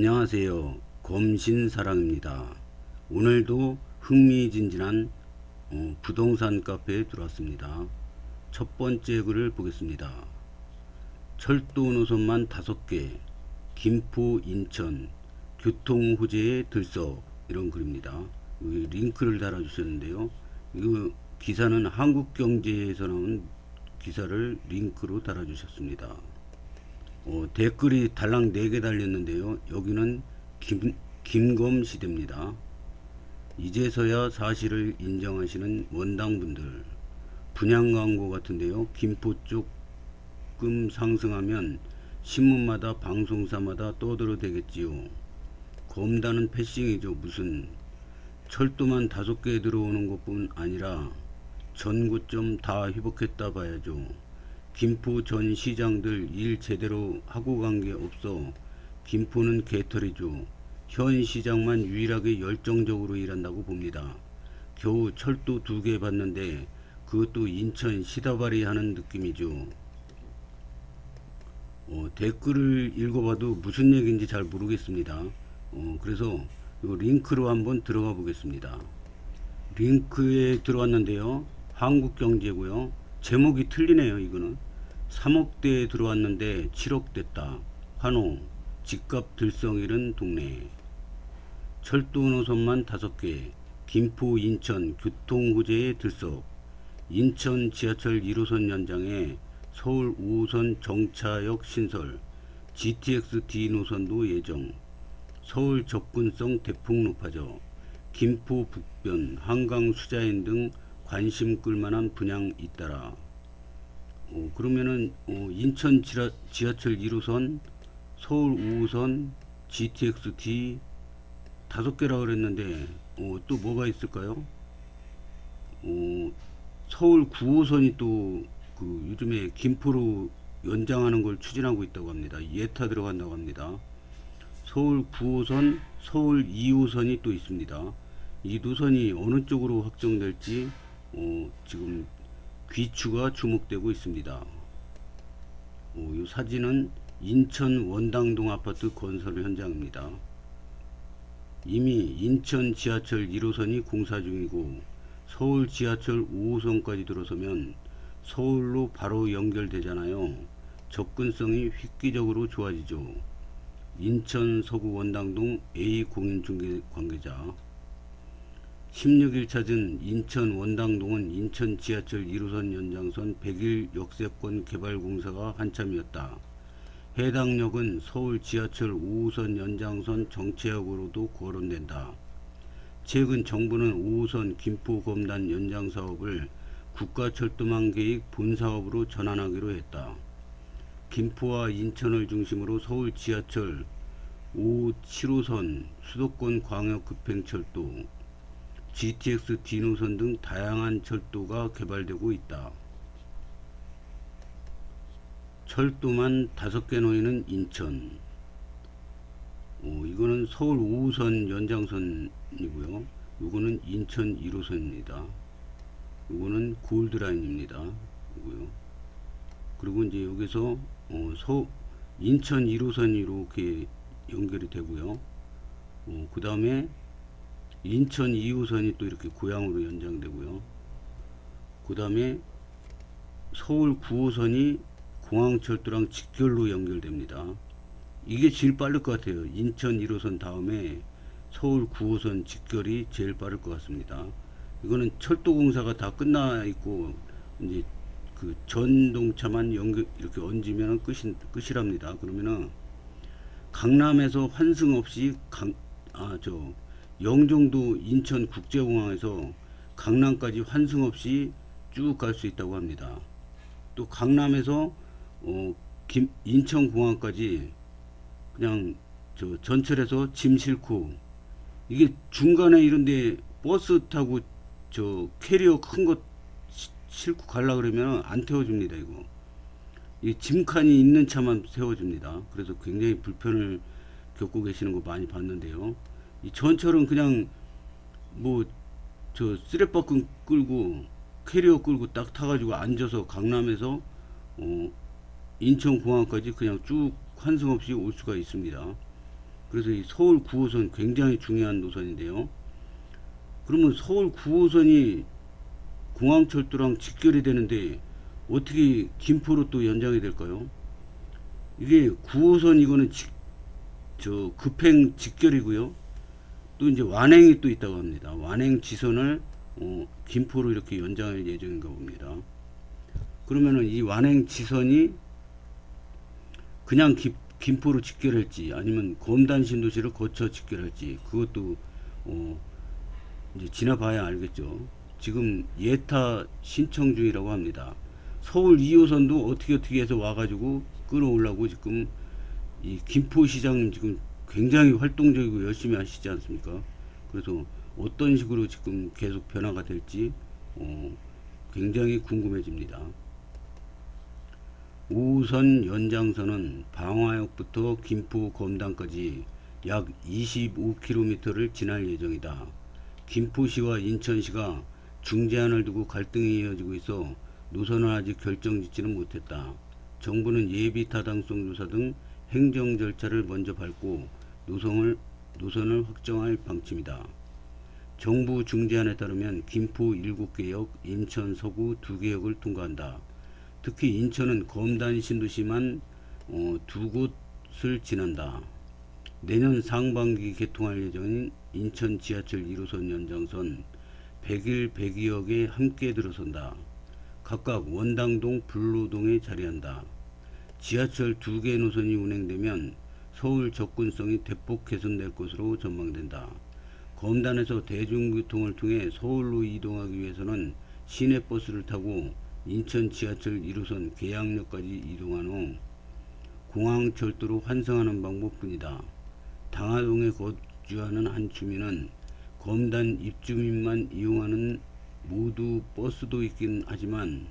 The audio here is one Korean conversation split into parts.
안녕하세요. 검신사랑입니다. 오늘도 흥미진진한 부동산 카페에 들어왔습니다. 첫 번째 글을 보겠습니다. 철도 노선만 5개, 김포, 인천, 교통호재에 들썩, 이런 글입니다. 여기 링크를 달아주셨는데요. 이 기사는 한국경제에서 나온 기사를 링크로 달아주셨습니다. 댓글이 달랑 4개 달렸는데요. 여기는 김검시대입니다. 이제서야 사실을 인정하시는 원당분들, 분양 광고 같은데요. 김포 조금 상승하면 신문마다 방송사마다 떠들어대겠지요. 검다는 패싱이죠. 무슨 철도만 5개 들어오는 것뿐 아니라 전고점 다 회복했다 봐야죠. 김포 전 시장들 일 제대로 하고 간 게 없어 김포는 개털이죠. 현 시장만 유일하게 열정적으로 일한다고 봅니다. 겨우 철도 2개 봤는데 그것도 인천 시다발이 하는 느낌이죠. 댓글을 읽어봐도 무슨 얘기인지 잘 모르겠습니다. 그래서 이 링크로 한번 들어가 보겠습니다. 링크에 들어왔는데요. 한국경제고요. 제목이 틀리네요. 이거는 3억대에 들어왔는데 7억 됐다. 환호. 집값 들썩 이른 동네. 철도 노선만 5개. 김포, 인천 교통호재에 들썩. 인천 지하철 1호선 연장에 서울 5호선 정차역 신설. GTX D 노선도 예정. 서울 접근성 대폭 높아져. 김포 북변, 한강 수자인 등 관심 끌만한 분양 잇따라. 그러면은 인천 지하철 1호선, 서울 5호선, GTX D 5개라 그랬는데 또 뭐가 있을까요? 서울 9호선이 또 그 요즘에 김포로 연장하는 걸 추진하고 있다고 합니다. 예타 들어간다고 합니다. 서울 9호선, 서울 2호선이 또 있습니다. 이 노선이 어느 쪽으로 확정될지 지금 귀추가 주목되고 있습니다. 이 사진은 인천 원당동 아파트 건설 현장입니다. 이미 인천 지하철 1호선이 공사 중이고 서울 지하철 5호선까지 들어서면 서울로 바로 연결되잖아요. 접근성이 획기적으로 좋아지죠. 인천 서구 원당동 A 공인중개 관계자. 16일 찾은 인천 원당동은 인천 지하철 1호선 연장선 100일 역세권 개발 공사가 한참이었다. 해당 역은 서울 지하철 5호선 연장선 정체역으로도 거론된다. 최근 정부는 5호선 김포 검단 연장 사업을 국가철도망 계획 본사업으로 전환하기로 했다. 김포와 인천을 중심으로 서울 지하철 5, 7호선, 수도권 광역 급행철도, GTX D 노선 등 다양한 철도가 개발되고 있다. 철도만 5개 놓이는 인천. 이거는 서울 5호선 연장선이고요. 이거는 인천 1호선입니다. 이거는 골드라인입니다. 이거요. 그리고 이제 여기서 인천 1호선이 이렇게 연결이 되고요. 그 다음에 인천 2호선이 또 이렇게 고양으로 연장되고요. 그 다음에 서울 9호선이 공항철도랑 직결로 연결됩니다. 이게 제일 빠를 것 같아요. 인천 1호선 다음에 서울 9호선 직결이 제일 빠를 것 같습니다. 이거는 철도 공사가 다 끝나 있고 이제 그 전동차만 연결 이렇게 얹으면 끝이랍니다. 그러면은 강남에서 환승 없이 영종도 인천국제공항에서 강남까지 환승 없이 쭉 갈 수 있다고 합니다. 또 강남에서 인천공항까지 그냥 전철에서 짐 싣고, 이게 중간에 이런데 버스 타고 캐리어 큰 거 싣고 가려 그러면 안 태워줍니다. 이거 이 짐칸이 있는 차만 세워줍니다. 그래서 굉장히 불편을 겪고 계시는 거 많이 봤는데요. 이 전철은 그냥 쓰레빠끔 끌고 캐리어 끌고 딱 타가지고 앉아서 강남에서 인천공항까지 그냥 쭉 환승 없이 올 수가 있습니다. 그래서 이 서울 9호선 굉장히 중요한 노선인데요. 그러면 서울 9호선이 공항철도랑 직결이 되는데 어떻게 김포로 또 연장이 될까요? 이게 9호선 이거는 급행 직결이고요. 또 이제 완행이 또 있다고 합니다. 완행 지선을 김포로 이렇게 연장할 예정인가 봅니다. 그러면은 이 완행 지선이 그냥 김포로 직결할지 아니면 검단 신도시를 거쳐 직결할지 그것도 이제 지나봐야 알겠죠. 지금 예타 신청 중이라고 합니다. 서울 2호선도 어떻게 해서 와가지고 끌어오려고 지금 이 김포시장 지금 굉장히 활동적이고 열심히 하시지 않습니까? 그래서 어떤 식으로 지금 계속 변화가 될지 굉장히 궁금해집니다. 5호선 연장선은 방화역부터 김포 검단까지 약 25km를 지날 예정이다. 김포시와 인천시가 중재안을 두고 갈등이 이어지고 있어 노선을 아직 결정짓지는 못했다. 정부는 예비 타당성 조사 등 행정 절차를 먼저 밟고 노선을 확정할 방침이다. 정부 중재안에 따르면 김포 7개역, 인천 서구 2개역을 통과한다. 특히 인천은 검단 신도시만 2곳을 지난다. 내년 상반기 개통할 예정인 인천 지하철 1호선 연장선 101, 102역에 함께 들어선다. 각각 원당동, 불로동에 자리한다. 지하철 2개 노선이 운행되면 서울 접근성이 대폭 개선될 것으로 전망된다. 검단에서 대중교통을 통해 서울로 이동하기 위해서는 시내버스를 타고 인천 지하철 1호선 계양역까지 이동한 후 공항철도로 환승하는 방법뿐이다. 당하동에 거주하는 한 주민은 검단 입주민만 이용하는 모두 버스도 있긴 하지만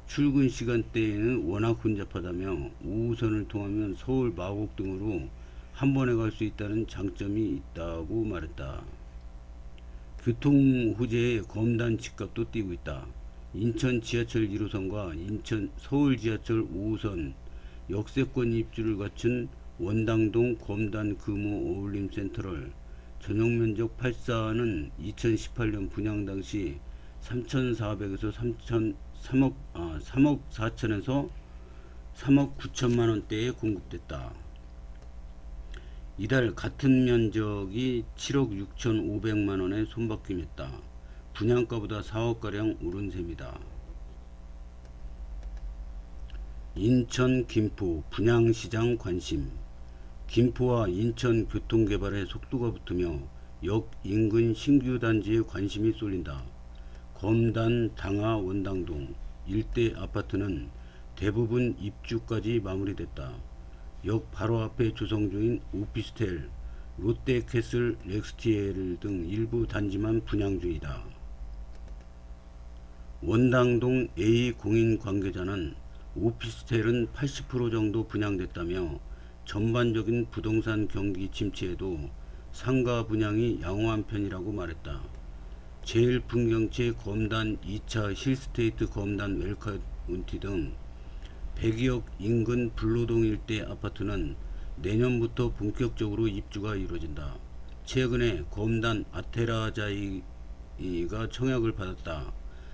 출근 시간대에는 워낙 혼잡하다며 5호선을 통하면 서울 마곡 등으로 한 번에 갈 수 있다는 장점이 있다고 말했다. 교통 호재에 검단 집값도 뛰고 있다. 인천 지하철 1호선과 인천 서울 지하철 5호선 역세권 입주를 갖춘 원당동 검단 금호 어울림 센터를 전용 면적 8사는 2018년 분양 당시 3,400에서 3억 4천에서 3억 9천만 원대에 공급됐다. 이달 같은 면적이 7억 6천5백만 원에 손바뀜했다. 분양가보다 4억가량 오른 셈이다. 인천 김포 분양시장 관심. 김포와 인천 교통개발에 속도가 붙으며 역 인근 신규 단지에 관심이 쏠린다. 검단, 당하, 원당동 일대 아파트는 대부분 입주까지 마무리됐다. 역 바로 앞에 조성 중인 오피스텔, 롯데캐슬, 렉스티엘 등 일부 단지만 분양 중이다. 원당동 A 공인 관계자는 오피스텔은 80% 정도 분양됐다며 전반적인 부동산 경기 침체에도 상가 분양이 양호한 편이라고 말했다. 제일풍경채 검단 2차 힐스테이트 검단 웰카운티 등 100여 인근 불로동 일대 아파트는 내년부터 본격적으로 입주가 이루어진다. 최근에 검단 아테라자이가 청약을 받았다.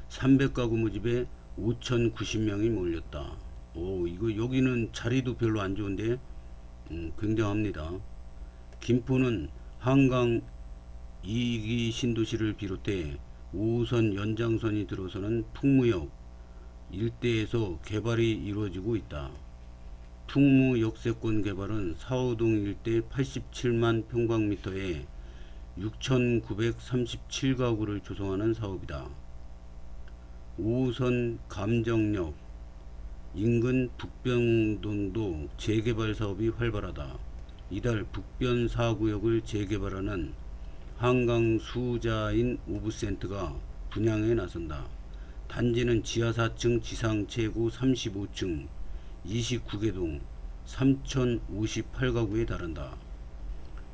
300가구 모집에 5,090명이 몰렸다. 이거 여기는 자리도 별로 안 좋은데 굉장합니다. 김포는 한강 2기 신도시를 비롯해 5호선 연장선이 들어서는 풍무역 일대에서 개발이 이루어지고 있다. 풍무 역세권 개발은 사호동 일대 87만 평방미터에 6,937가구를 조성하는 사업이다. 5호선 감정역 인근 북변동도 재개발 사업이 활발하다. 이달 북변 4구역을 재개발하는 한강 수자인 오브센트가 분양에 나선다. 단지는 지하 4층, 지상 최고 35층, 29개동, 3,058가구에 달한다.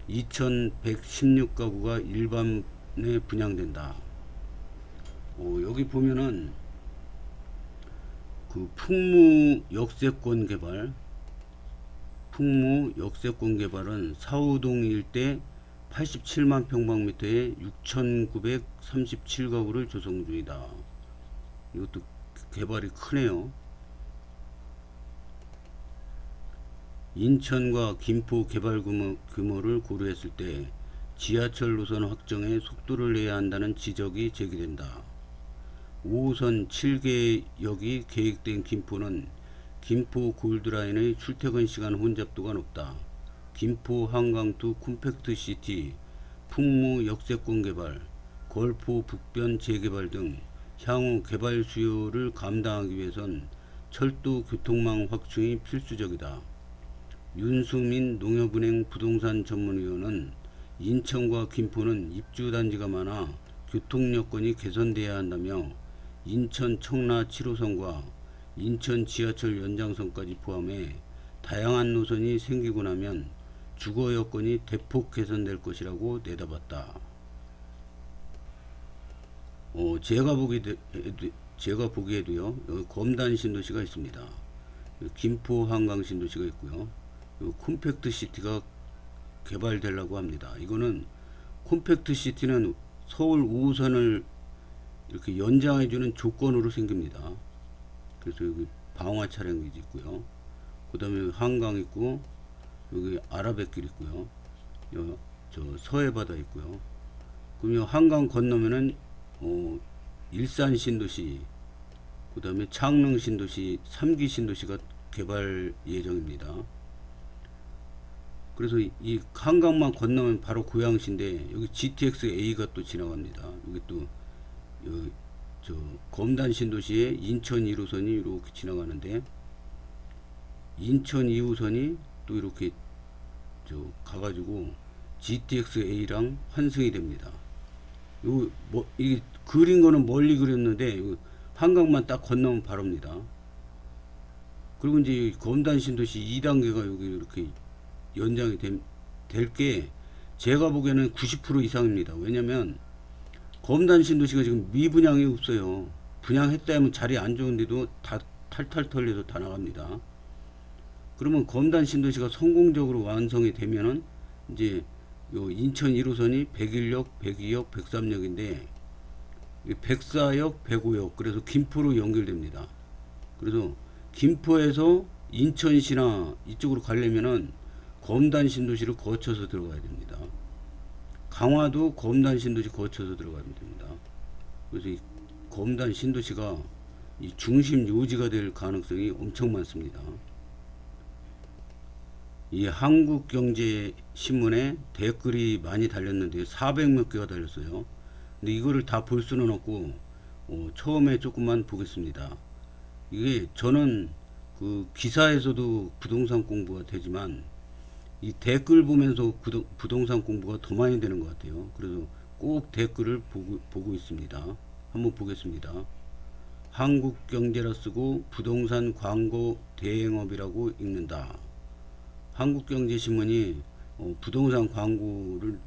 2,116가구가 일반에 분양된다. 여기 보면은 그 풍무 역세권 개발, 풍무 역세권 개발은 사호동 일대 87만 평방미터에 6,937가구를 조성 중이다. 이것도 개발이 크네요. 인천과 김포 개발 규모를 고려했을 때 지하철 노선 확정에 속도를 내야 한다는 지적이 제기된다. 5호선 7개역이 계획된 김포는 김포 골드라인의 출퇴근 시간 혼잡도가 높다. 김포 한강투 콤팩트시티, 풍무 역세권 개발, 걸포 북변 재개발 등 향후 개발 수요를 감당하기 위해선 철도 교통망 확충이 필수적이다. 윤수민 농협은행 부동산 전문위원은 인천과 김포는 입주단지가 많아 교통여건이 개선돼야 한다며 인천 청라 7호선과 인천 지하철 연장선까지 포함해 다양한 노선이 생기고 나면 주거 여건이 대폭 개선될 것이라고 내다봤다. 제가 보기에도요, 검단 신도시가 있습니다. 김포 한강 신도시가 있고요. 콤팩트 시티가 개발되려고 합니다. 이거는 콤팩트 시티는 서울 5호선을 이렇게 연장해주는 조건으로 생깁니다. 그래서 여기 방화 차량기지 있고요. 그 다음에 한강 있고, 여기 아라뱃길 있고요. 저 서해바다 있고요. 그럼 한강 건너면은 일산 신도시, 그 다음에 창릉 신도시, 3기 신도시가 개발 예정입니다. 그래서 이 한강만 건너면 바로 고양시인데 여기 GTX-A가 또 지나갑니다. 여기 또 저 검단 신도시에 인천 1호선이 이렇게 지나가는데 인천 2호선이 또 이렇게 가가지고 GTX-A랑 환승이 됩니다. 이 그린 거는 멀리 그렸는데 한강만 딱 건너면 바로입니다. 그리고 이제 검단 신도시 2단계가 여기 이렇게 연장이 될 게 제가 보기에는 90% 이상입니다. 왜냐면 검단 신도시가 지금 미분양이 없어요. 분양했다 하면 자리 안 좋은데도 다 탈탈 털려서 다 나갑니다. 그러면 검단 신도시가 성공적으로 완성이 되면은 이제 요 인천 1호선이 101역, 102역, 103역인데 104역, 105역 그래서 김포로 연결됩니다. 그래서 김포에서 인천시나 이쪽으로 가려면은 검단 신도시를 거쳐서 들어가야 됩니다. 강화도 검단 신도시 거쳐서 들어가야 됩니다. 그래서 이 검단 신도시가 이 중심 요지가 될 가능성이 엄청 많습니다. 이 한국경제신문에 댓글이 많이 달렸는데 400몇 개가 달렸어요. 근데 이거를 다 볼 수는 없고 처음에 조금만 보겠습니다. 이게 저는 그 기사에서도 부동산 공부가 되지만 이 댓글 보면서 부동산 공부가 더 많이 되는 것 같아요. 그래서 꼭 댓글을 보고 있습니다. 한번 보겠습니다. 한국경제라 쓰고 부동산 광고 대행업이라고 읽는다. 한국경제신문이 부동산 광고를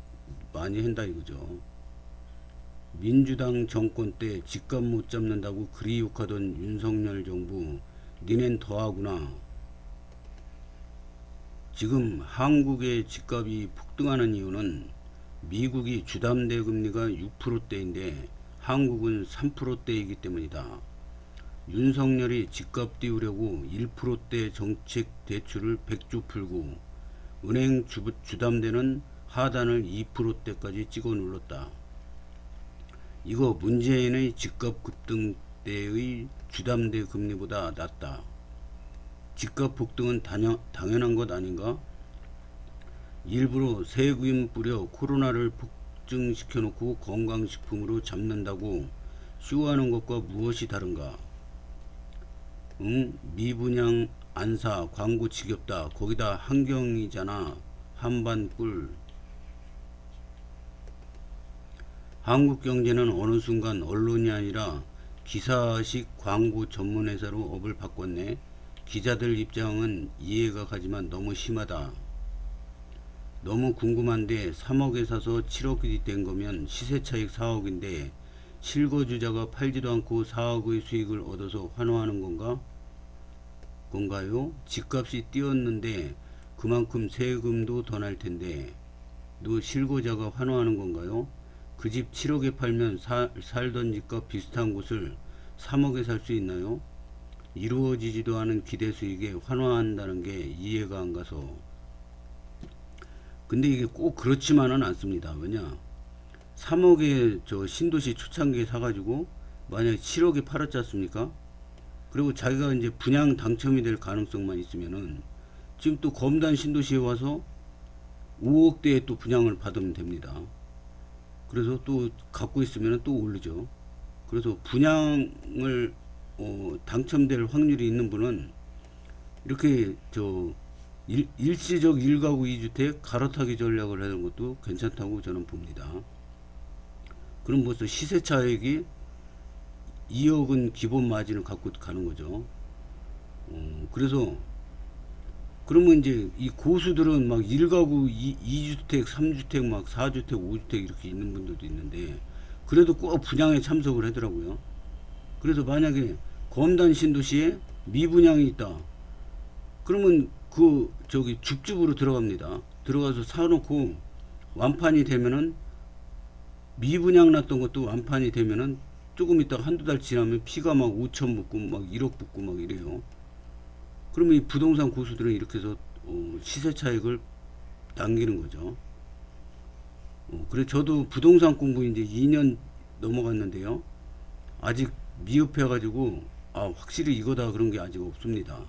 많이 한다 이거죠. 민주당 정권 때 집값 못 잡는다고 그리 욕하던 윤석열 정부 니넨 더하구나. 지금 한국의 집값이 폭등하는 이유는 미국이 주담대 금리가 6%대인데 한국은 3%대이기 때문이다. 윤석열이 집값 띄우려고 1%대 정책 대출을 100조 풀고 은행 주담대는 하단을 2%대까지 찍어 눌렀다. 이거 문재인의 집값 급등 때의 주담대 금리보다 낮다. 집값 폭등은 당연한 것 아닌가? 일부러 세금 뿌려 코로나를 폭증시켜 놓고 건강식품으로 잡는다고 쇼하는 것과 무엇이 다른가? 미분양 안사 광고 지겹다. 거기다 한경이잖아. 한반꿀. 한국경제는 어느 순간 언론이 아니라 기사식 광고 전문회사로 업을 바꿨네. 기자들 입장은 이해가 가지만 너무 심하다. 너무 궁금한데 3억에 사서 7억이 된 거면 시세차익 4억인데 실거주자가 팔지도 않고 4억의 수익을 얻어서 환호하는 건가요? 집값이 뛰었는데 그만큼 세금도 더 날 텐데 너 실거주자가 환호하는 건가요? 그 집 7억에 팔면 살던 집과 비슷한 곳을 3억에 살 수 있나요? 이루어지지도 않은 기대 수익에 환호한다는 게 이해가 안 가서. 근데 이게 꼭 그렇지만은 않습니다. 왜냐? 3억에 저 신도시 초창기에 사가지고 만약에 7억에 팔았지 않습니까? 그리고 자기가 이제 분양 당첨이 될 가능성만 있으면은 지금 또 검단 신도시에 와서 5억대에 또 분양을 받으면 됩니다. 그래서 또 갖고 있으면 또 오르죠. 그래서 분양을 당첨될 확률이 있는 분은 이렇게 저 일시적 1가구 2주택 갈아타기 전략을 하는 것도 괜찮다고 저는 봅니다. 그럼 벌써 시세 차익이 2억은 기본 마진을 갖고 가는 거죠. 그래서 그러면 이제 이 고수들은 막 1가구 2주택 3주택 막 4주택 5주택 이렇게 있는 분들도 있는데 그래도 꼭 분양에 참석을 하더라고요. 그래서 만약에 검단 신도시에 미분양이 있다 그러면 그 저기 줍줍으로 들어갑니다. 들어가서 사놓고 완판이 되면은 미분양 났던 것도 완판이 되면은 조금 있다가 한두 달 지나면 피가 막 5천 붙고 막 1억 붙고 막 이래요. 그러면 이 부동산 고수들은 이렇게 해서 시세 차익을 남기는 거죠. 그래서 저도 부동산 공부 이제 2년 넘어갔는데요. 아직 미흡해 가지고 확실히 이거다 그런 게 아직 없습니다.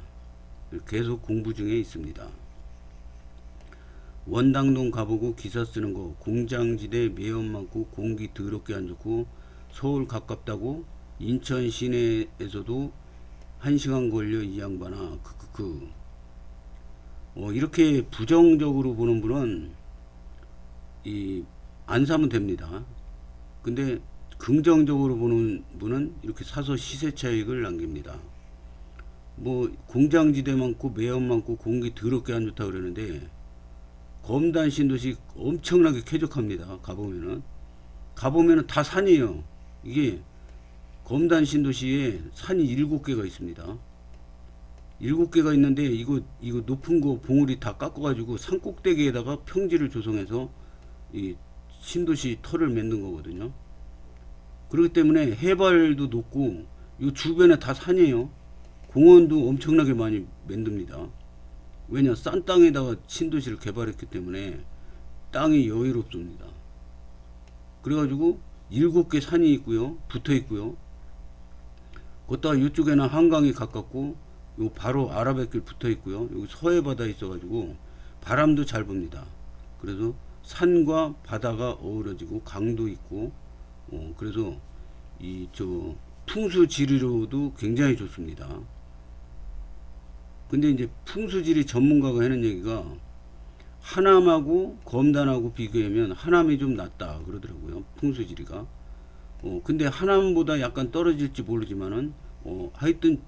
계속 공부 중에 있습니다. 원당동 가보고 기사 쓰는 거 공장지대 매연 많고 공기 더럽게 안 좋고 서울 가깝다고 인천 시내에서도 1시간 걸려 이 양반아 이렇게 부정적으로 보는 분은 안 사면 됩니다. 근데 긍정적으로 보는 분은 이렇게 사서 시세 차익을 남깁니다. 뭐 공장지대 많고 매연 많고 공기 더럽게 안 좋다 그러는데 검단 신도시 엄청나게 쾌적합니다. 가보면은 다 산이에요. 이게 검단 신도시에 산이 7개가 있습니다. 7개가 있는데 이거 높은 거 봉우리 다 깎아가지고 산 꼭대기에다가 평지를 조성해서 이 신도시 털을 맺는 거거든요. 그렇기 때문에 해발도 높고 이 주변에 다 산이에요. 공원도 엄청나게 많이 만듭니다. 왜냐 싼 땅에다가 신도시를 개발했기 때문에 땅이 여유롭습니다. 그래가지고 7개 산이 있고요, 붙어 있고요. 거기다가 이쪽에는 한강이 가깝고 요 바로 아라뱃길 붙어 있고요. 여기 서해바다 있어가지고 바람도 잘 붑니다. 그래서 산과 바다가 어우러지고 강도 있고 그래서 이 저 풍수지리로도 굉장히 좋습니다. 근데 이제 풍수지리 전문가가 하는 얘기가 하남하고 검단하고 비교하면 하남이 좀 낫다 그러더라고요. 풍수지리가. 근데 하남보다 약간 떨어질지 모르지만은 하여튼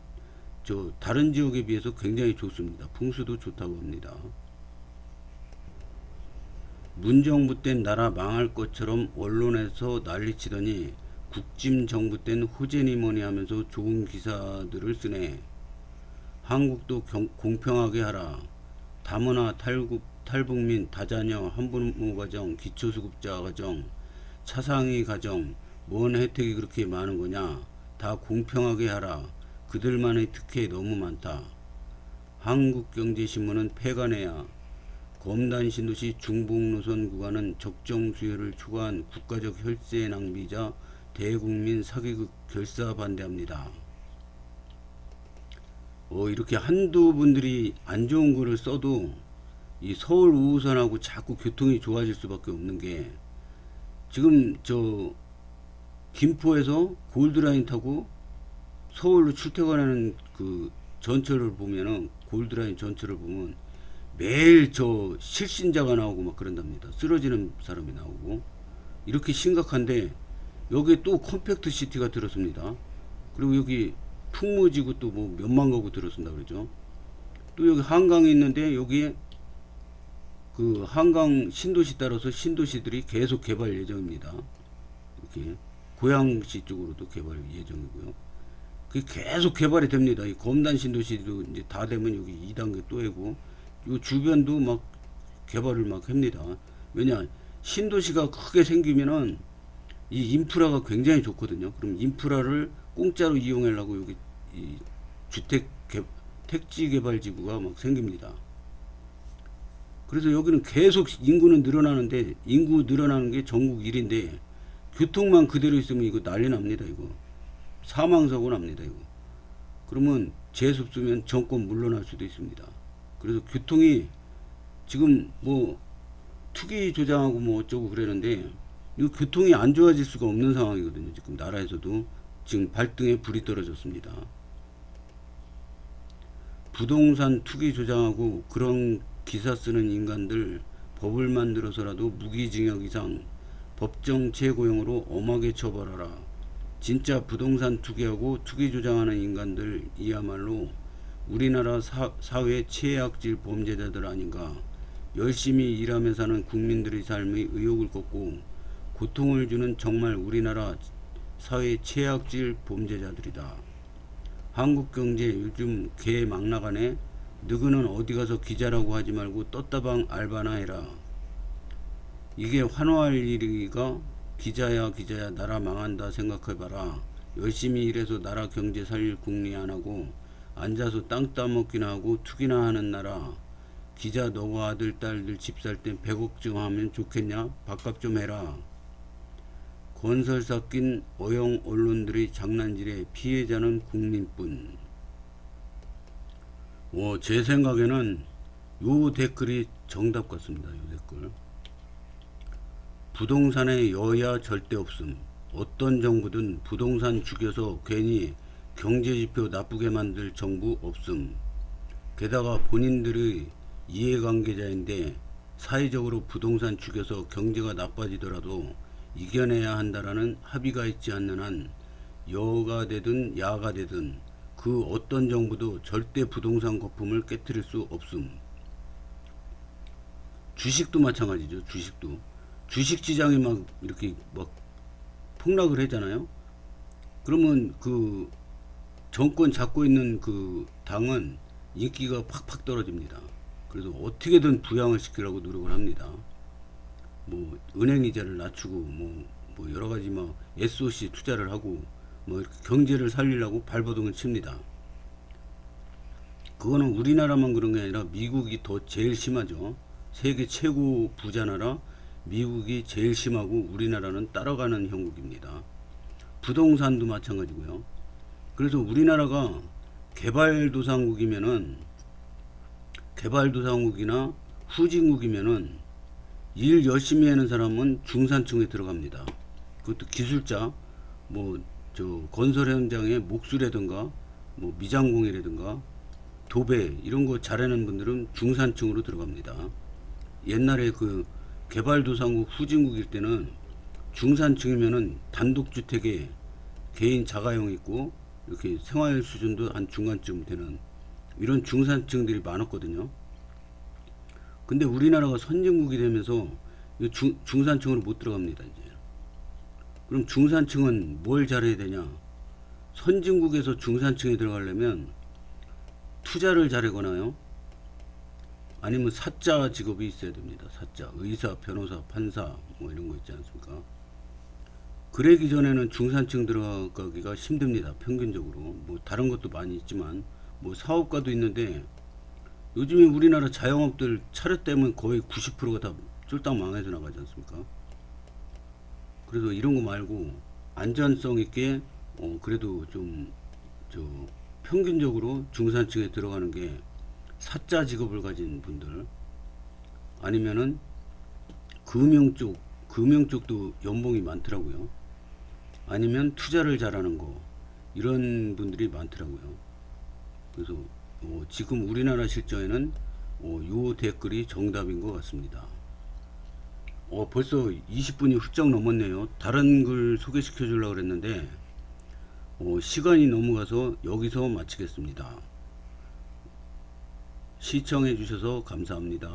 저 다른 지역에 비해서 굉장히 좋습니다. 풍수도 좋다고 합니다. 문정부 땐 나라 망할 것처럼 언론에서 난리치더니 국짐 정부 땐 호재니 뭐니 하면서 좋은 기사들을 쓰네. 한국도 공평하게 하라. 다문화 탈북민 다자녀 한부모 가정 기초수급자 가정 차상위 가정 뭔 혜택이 그렇게 많은 거냐. 다 공평하게 하라. 그들만의 특혜 너무 많다. 한국경제신문은 폐간해야. 검단 신도시 중북노선 구간은 적정 수요를 추구한 국가적 혈세 낭비자 대국민 사기극 결사 반대합니다. 이렇게 한두 분들이 안 좋은 글을 써도 이 서울 5호선하고 자꾸 교통이 좋아질 수밖에 없는 게 지금 저 김포에서 골드라인 타고 서울로 출퇴근하는 그 전철을 보면은 골드라인 전철을 보면 매일 저 실신자가 나오고 막 그런답니다. 쓰러지는 사람이 나오고 이렇게 심각한데 여기에 또 컴팩트 시티가 들었습니다. 그리고 여기 풍무지구 또 뭐 몇만 가구 들었습니다 그러죠. 또 여기 한강이 있는데 여기에 그 한강 신도시 따라서 신도시들이 계속 개발 예정입니다. 이렇게 고양시 쪽으로도 개발 예정이고요. 그게 계속 개발이 됩니다. 이 검단 신도시도 이제 다 되면 여기 2단계 또 해고 요 주변도 막 개발을 막 합니다. 왜냐, 신도시가 크게 생기면은 이 인프라가 굉장히 좋거든요. 그럼 인프라를 공짜로 이용하려고 여기 이 택지 개발 지구가 막 생깁니다. 그래서 여기는 계속 인구는 늘어나는데, 인구 늘어나는 게 전국 1인데 교통만 그대로 있으면 이거 난리 납니다. 이거 사망사고 납니다. 이거 그러면 재수 없으면 정권 물러날 수도 있습니다. 그래서 교통이 지금 뭐 투기 조장하고 뭐 어쩌고 그러는데, 이 교통이 안 좋아질 수가 없는 상황이거든요. 지금 나라에서도 지금 발등에 불이 떨어졌습니다. 부동산 투기 조장하고 그런 기사 쓰는 인간들 법을 만들어서라도 무기징역 이상 법정 최고형으로 엄하게 처벌하라. 진짜 부동산 투기하고 투기 조장하는 인간들 이야말로 우리나라 사회 최악질 범죄자들 아닌가. 열심히 일하며 사는 국민들의 삶의 의욕을 꺾고 고통을 주는 정말 우리나라 사회 최악질 범죄자들이다. 한국경제 요즘 개 막 나가네. 너희는 어디 가서 기자라고 하지 말고 떴다방 알바나 해라. 이게 환호할 일이가? 기자야 기자야 나라 망한다 생각해봐라. 열심히 일해서 나라 경제 살릴 궁리 안 하고 앉아서 땅 따먹기나 하고 투기나 하는 나라. 기자 너가 아들 딸들 집 살 땐 100억 하면 좋겠냐? 밥값 좀 해라. 건설사 낀 어용 언론들의 장난질에 피해자는 국민뿐. 제 생각에는 요 댓글이 정답 같습니다. 요 댓글. 부동산에 여야 절대 없음. 어떤 정부든 부동산 죽여서 괜히 경제지표 나쁘게 만들 정부 없음. 게다가 본인들의 이해관계자인데 사회적으로 부동산 죽여서 경제가 나빠지더라도 이겨내야 한다라는 합의가 있지 않는 한 여가 되든 야가 되든 그 어떤 정부도 절대 부동산 거품을 깨트릴 수 없음. 주식도 마찬가지죠. 주식도 주식시장이 막 이렇게 막 폭락을 했잖아요. 그러면 그 정권 잡고 있는 그 당은 인기가 팍팍 떨어집니다. 그래서 어떻게든 부양을 시키려고 노력을 합니다. 뭐 은행 이자를 낮추고 뭐 여러 가지 막 SOC 투자를 하고 뭐 이렇게 경제를 살리려고 발버둥을 칩니다. 그거는 우리나라만 그런 게 아니라 미국이 더 제일 심하죠. 세계 최고 부자 나라 미국이 제일 심하고 우리나라는 따라가는 형국입니다. 부동산도 마찬가지고요. 그래서 우리나라가 개발도상국이나 후진국이면은 일 열심히 하는 사람은 중산층에 들어갑니다. 그것도 기술자, 뭐 저 건설 현장에 목수라든가 뭐 미장공이라든가 도배 이런 거 잘하는 분들은 중산층으로 들어갑니다. 옛날에 그 개발도상국 후진국일 때는 중산층이면은 단독주택에 개인 자가용 있고 이렇게 생활 수준도 한 중간쯤 되는 이런 중산층들이 많았거든요. 근데 우리나라가 선진국이 되면서 중산층으로 못 들어갑니다. 이제. 그럼 중산층은 뭘 잘해야 되냐? 선진국에서 중산층에 들어가려면 투자를 잘하거나요. 아니면 사자 직업이 있어야 됩니다. 사자, 의사, 변호사, 판사 뭐 이런 거 있지 않습니까? 그러기 전에는 중산층 들어가기가 힘듭니다. 평균적으로. 뭐 다른 것도 많이 있지만 뭐 사업가도 있는데 요즘에 우리나라 자영업들 차례 때문에 거의 90%가 다 쫄딱 망해서 나가지 않습니까? 그래서 이런 거 말고 안전성 있게 그래도 좀 평균적으로 중산층에 들어가는 게 사자 직업을 가진 분들, 아니면은 금융 쪽도 연봉이 많더라고요. 아니면 투자를 잘하는 거, 이런 분들이 많더라고요. 그래서 지금 우리나라 실정에는 요 댓글이 정답인 것 같습니다. 벌써 20분이 훌쩍 넘었네요. 다른 글 소개시켜 주려고 그랬는데 시간이 넘어가서 여기서 마치겠습니다. 시청해 주셔서 감사합니다.